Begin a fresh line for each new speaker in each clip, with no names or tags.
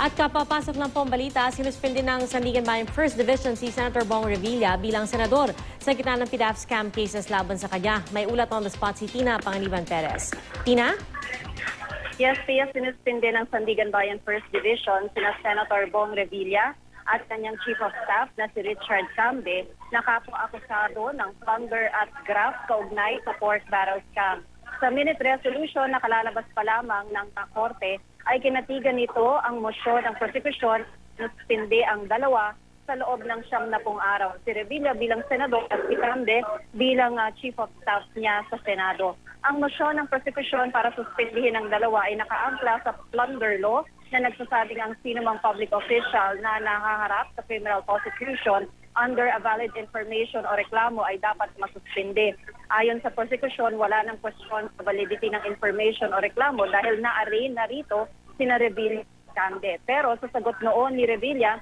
At kapapasok ng pambalita, sinuspindi ng Sandigan Bayan 1st Division si Senator Bong Revilla bilang senador sa gitna ng PDAF scam cases laban sa kanya. May ulat on the spot si Tina Panganiban Perez. Tina?
Yes, Pia, sinuspindi ng Sandigan Bayan 1st Division sina Senator Bong Revilla at kanyang Chief of Staff na si Richard Cambe na kapwa-akusado ng plunder at graft kaugnay sa pork barrel scam. Sa minute resolution na kalalabas pa lamang ng Korte ay kinatigan nito ang mosyon ng prosekusyon na suspindi ang dalawa sa loob ng 70 araw. Si Revilla bilang senador at si Cambe bilang Chief of Staff niya sa Senado. Ang mosyon ng prosekusyon para suspindihin ang dalawa ay nakaangkla sa plunder law na nagsasabing ang sinumang public official na nakaharap sa criminal prosecution under a valid information o reklamo ay dapat masuspindi. Ayon sa prosekusyon, wala nang question sa validity ng information o reklamo dahil na-arraign na rito sina Revilla at Cambe. Pero sa sagot noon ni Revilla,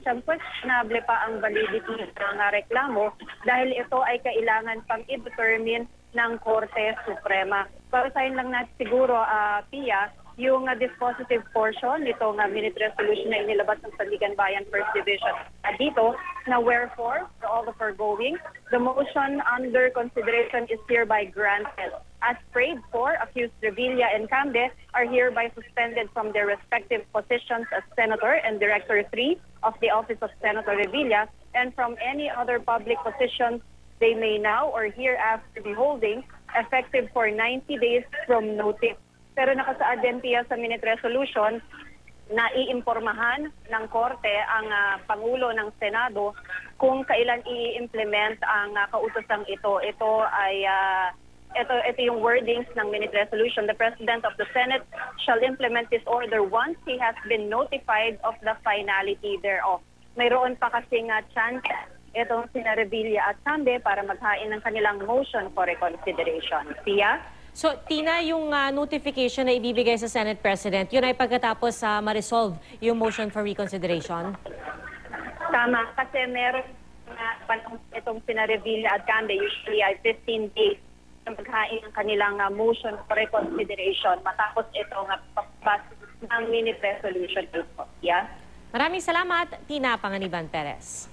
siyang questionable pa ang validity ng reklamo dahil ito ay kailangan pang i-determine ng Korte Suprema. Parusahin lang natin siguro, Pia, yung dispositive portion nitong minute resolution na inilabas ng Sandigan Bayan 1st Division. Dito, na wherefore, for all the foregoing, the motion under consideration is hereby granted. As prayed for, accused Revilla and Cambe are hereby suspended from their respective positions as Senator and Director 3 of the Office of Senator Revilla and from any other public positions they may now or hereafter be holding, effective for 90 days from notice. Pero nakasaad din Pia sa minute resolution na iimpormahan ng Korte ang Pangulo ng Senado kung kailan i-implement ang kautosang ito. Ito yung wordings ng minute resolution. The President of the Senate shall implement this order once he has been notified of the finality thereof. Mayroon pa kasing chance itong sina Revilla at Cambe para maghain ng kanilang motion for reconsideration. Pia?
So, Tina, yung notification na ibibigay sa Senate President, yun ay pagkatapos ma-resolve yung motion for reconsideration?
Tama, kasi meron itong sina Revilla at Cambe, usually ay 15 days na maghain ng kanilang motion for reconsideration matapos itong pagbas ng minute resolution. Yeah?
Maraming salamat, Tina Panganiban Perez.